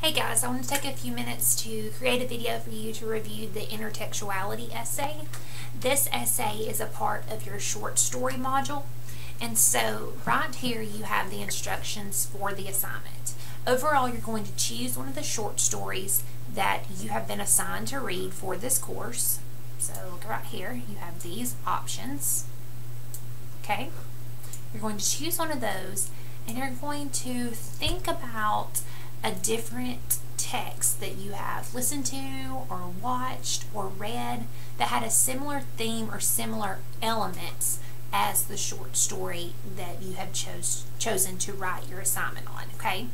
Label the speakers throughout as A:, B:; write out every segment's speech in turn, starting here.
A: Hey guys, I want to take a few minutes to create a video for you to review the Intertextuality Essay. This essay is a part of your short story module, and so right here you have the instructions for the assignment. Overall, you're going to choose one of the short stories that you have been assigned to read for this course. So look right here, you have these options. Okay, you're going to choose one of those, and you're going to think about a different text that you have listened to or watched or read that had a similar theme or similar elements as the short story that you have chosen to write your assignment on. Okay,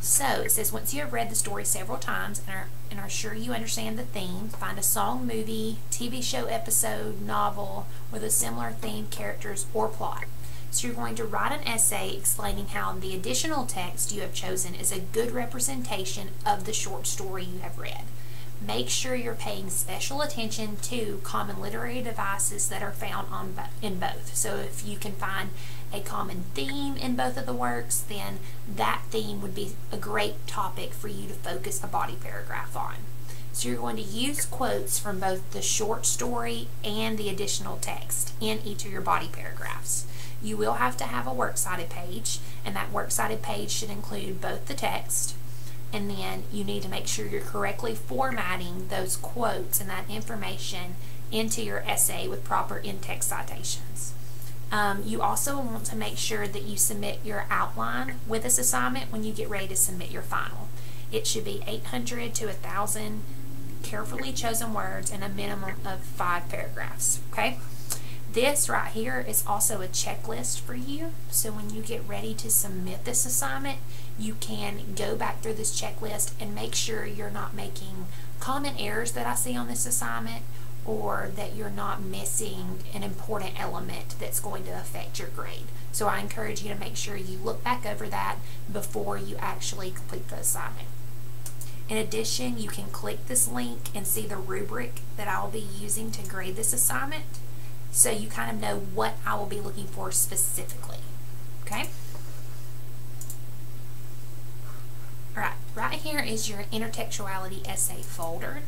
A: so it says once you have read the story several times and are sure you understand the theme, find a song, movie, TV show episode, novel with a similar theme, characters, or plot. So you're going to write an essay explaining how the additional text you have chosen is a good representation of the short story you have read. Make sure you're paying special attention to common literary devices that are found in both. So if you can find a common theme in both of the works, then that theme would be a great topic for you to focus a body paragraph on. So you're going to use quotes from both the short story and the additional text in each of your body paragraphs. You will have to have a works cited page, and that works cited page should include both the text, and then you need to make sure you're correctly formatting those quotes and that information into your essay with proper in-text citations. You also want to make sure that you submit your outline with this assignment when you get ready to submit your final. It should be 800 to 1,000 carefully chosen words and a minimum of 5 paragraphs. Okay? This right here is also a checklist for you, so when you get ready to submit this assignment, you can go back through this checklist and make sure you're not making common errors that I see on this assignment, or that you're not missing an important element that's going to affect your grade. So I encourage you to make sure you look back over that before you actually complete the assignment. In addition, you can click this link and see the rubric that I will be using to grade this assignment, so you kind of know what I will be looking for specifically. Okay? Alright, right here is your Intertextuality Essay folder.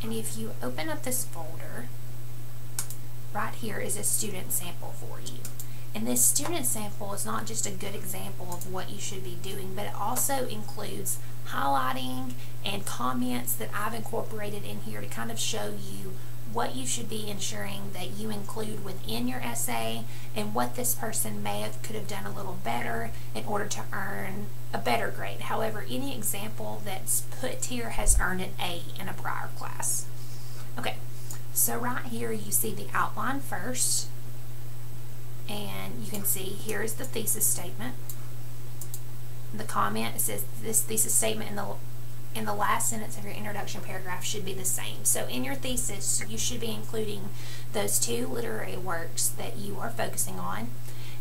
A: And if you open up this folder, right here is a student sample for you. And this student sample is not just a good example of what you should be doing, but it also includes highlighting and comments that I've incorporated in here to kind of show you what you should be ensuring that you include within your essay, and what this person could have done a little better in order to earn a better grade. However, any example that's put here has earned an A in a prior class. Okay, so right here you see the outline first, and you can see here is the thesis statement. The comment, it says this thesis statement in the last sentence of your introduction paragraph should be the same. So in your thesis, you should be including those 2 literary works that you are focusing on,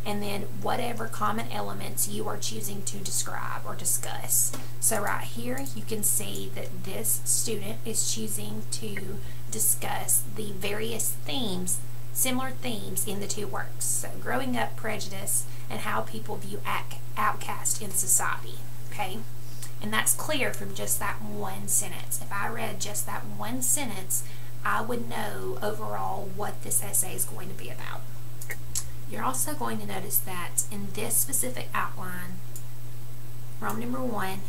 A: and then whatever common elements you are choosing to describe or discuss. So right here, you can see that this student is choosing to discuss the various themes, similar themes in the 2 works. So growing up, prejudice, and how people view outcast in society. Okay? And that's clear from just that one sentence. If I read just that one sentence, I would know overall what this essay is going to be about. You're also going to notice that in this specific outline, Roman numeral 1,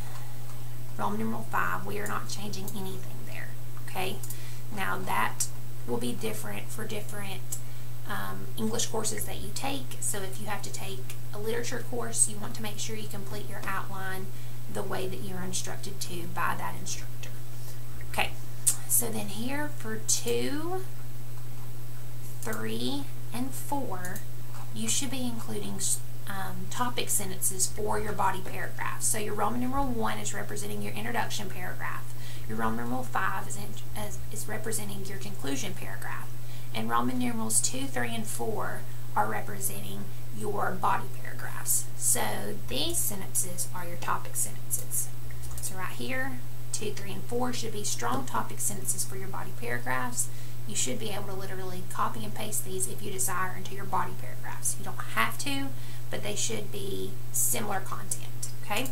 A: Roman numeral 5, we are not changing anything there. Okay? Now that will be different for different English courses that you take. So if you have to take a literature course, you want to make sure you complete your outline the way that you're instructed to by that instructor. Okay, so then here for 2, 3, and 4, you should be including topic sentences for your body paragraph. So your Roman numeral 1 is representing your introduction paragraph. Your Roman numeral 5 is representing your conclusion paragraph. And Roman numerals 2, 3, and 4 are representing your body paragraphs. So these sentences are your topic sentences. So right here, 2, 3, and 4 should be strong topic sentences for your body paragraphs. You should be able to literally copy and paste these if you desire into your body paragraphs. You don't have to, but they should be similar content. Okay?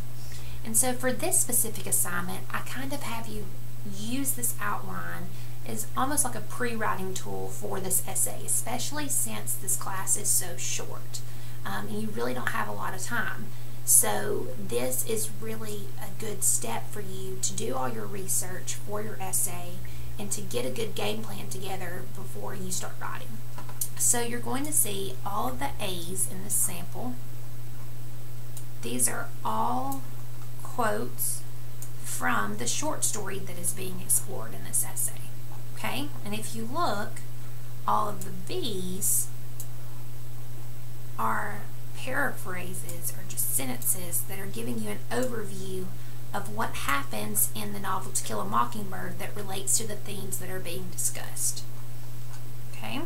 A: And so for this specific assignment, I kind of have you use this outline as almost like a pre-writing tool for this essay, especially since this class is so short and you really don't have a lot of time. So this is really a good step for you to do all your research for your essay and to get a good game plan together before you start writing. So you're going to see all of the A's in this sample. These are all quotes from the short story that is being explored in this essay. Okay? And if you look, all of the B's are paraphrases or just sentences that are giving you an overview of what happens in the novel To Kill a Mockingbird that relates to the themes that are being discussed. Okay?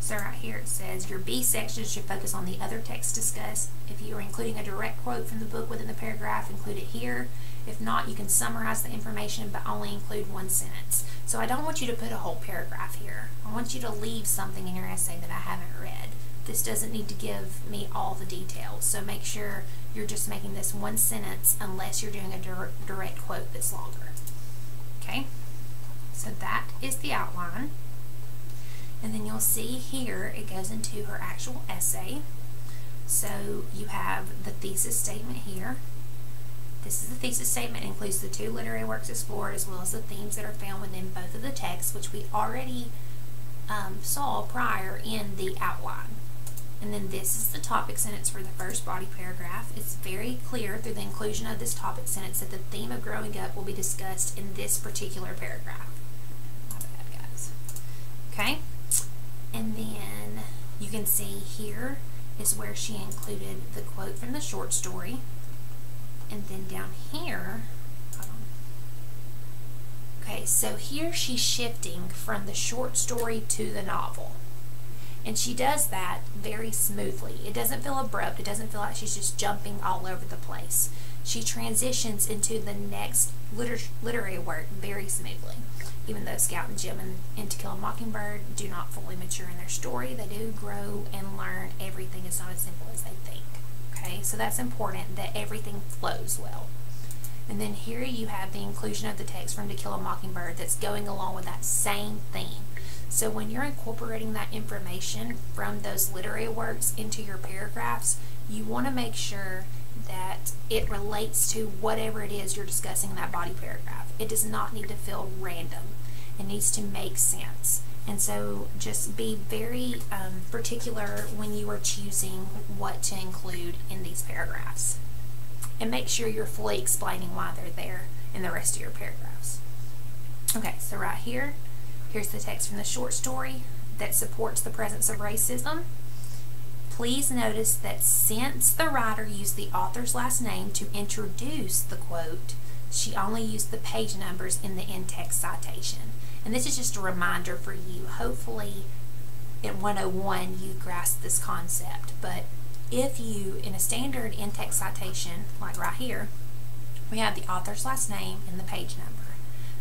A: So right here it says your B section should focus on the other text discussed. If you are including a direct quote from the book within the paragraph, include it here. If not, you can summarize the information but only include one sentence. So I don't want you to put a whole paragraph here. I want you to leave something in your essay that I haven't read. This doesn't need to give me all the details, so make sure you're just making this one sentence unless you're doing a direct quote that's longer. Okay, so that is the outline. And then you'll see here it goes into her actual essay. So you have the thesis statement here. This is the thesis statement. It includes the 2 literary works explored as well as the themes that are found within both of the texts, which we already saw prior in the outline. And then this is the topic sentence for the first body paragraph. It's very clear through the inclusion of this topic sentence that the theme of growing up will be discussed in this particular paragraph. My bad, guys. Okay? And then you can see here is where she included the quote from the short story. And then down here, hold on. Okay, so here she's shifting from the short story to the novel. And she does that very smoothly. It doesn't feel abrupt. It doesn't feel like she's just jumping all over the place. She transitions into the next literary work very smoothly. Even though Scout and Jim and To Kill a Mockingbird do not fully mature in their story, they do grow and learn. Everything is not as simple as they think. Okay, so that's important that everything flows well. And then here you have the inclusion of the text from To Kill a Mockingbird that's going along with that same theme. So when you're incorporating that information from those literary works into your paragraphs, you want to make sure that it relates to whatever it is you're discussing in that body paragraph. It does not need to feel random. It needs to make sense. And so just be very particular when you are choosing what to include in these paragraphs. And make sure you're fully explaining why they're there in the rest of your paragraphs. Okay, so right here, here's the text from the short story that supports the presence of racism. Please notice that since the writer used the author's last name to introduce the quote, she only used the page numbers in the in-text citation. And this is just a reminder for you. Hopefully in 101 you grasp this concept. But if you, in a standard in-text citation, like right here, we have the author's last name and the page number.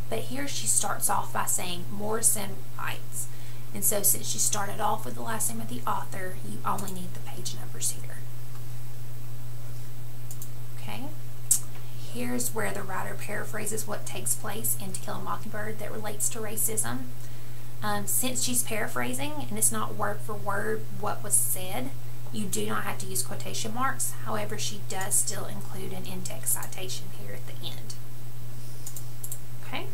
A: But here she starts off by saying Morrison writes. And so since she started off with the last name of the author, you only need the page numbers here. Okay. Here's where the writer paraphrases what takes place in To Kill a Mockingbird that relates to racism. Since she's paraphrasing and it's not word for word what was said, you do not have to use quotation marks. However, she does still include an in-text citation here at the end. Okay.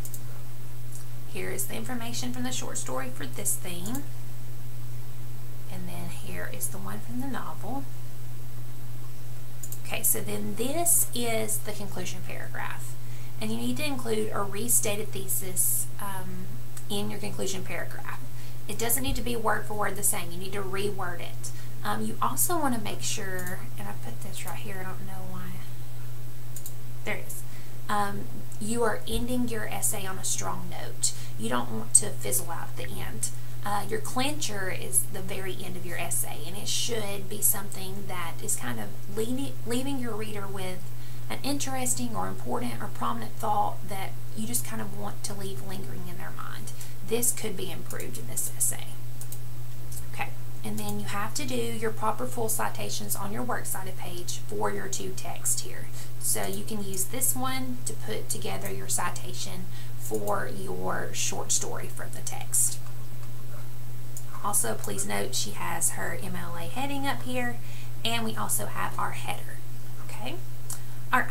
A: Here is the information from the short story for this theme. And then here is the one from the novel. Okay, so then this is the conclusion paragraph. And you need to include a restated thesis in your conclusion paragraph. It doesn't need to be word for word the same. You need to reword it. You also want to make sure, and I put this right here, I don't know why. There it is. You are ending your essay on a strong note. You don't want to fizzle out at the end. Your clincher is the very end of your essay, and it should be something that is kind of leaving your reader with an interesting or important or prominent thought that you just kind of want to leave lingering in their mind. This could be improved in this essay. Okay, And then you have to do your proper full citations on your works cited page for your two texts here. So you can use this one to put together your citation for your short story from the text. Also, please note she has her MLA heading up here, and we also have our header. Okay? Alright.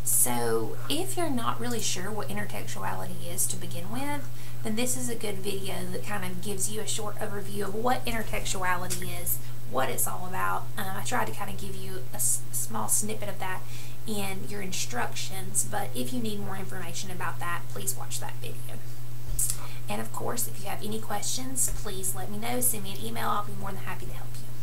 A: So if you're not really sure what intertextuality is to begin with, then this is a good video that kind of gives you a short overview of what intertextuality is, what it's all about. I tried to kind of give you a small snippet of that in your instructions, but if you need more information about that, please watch that video. And of course, if you have any questions, please let me know. Send me an email. I'll be more than happy to help you.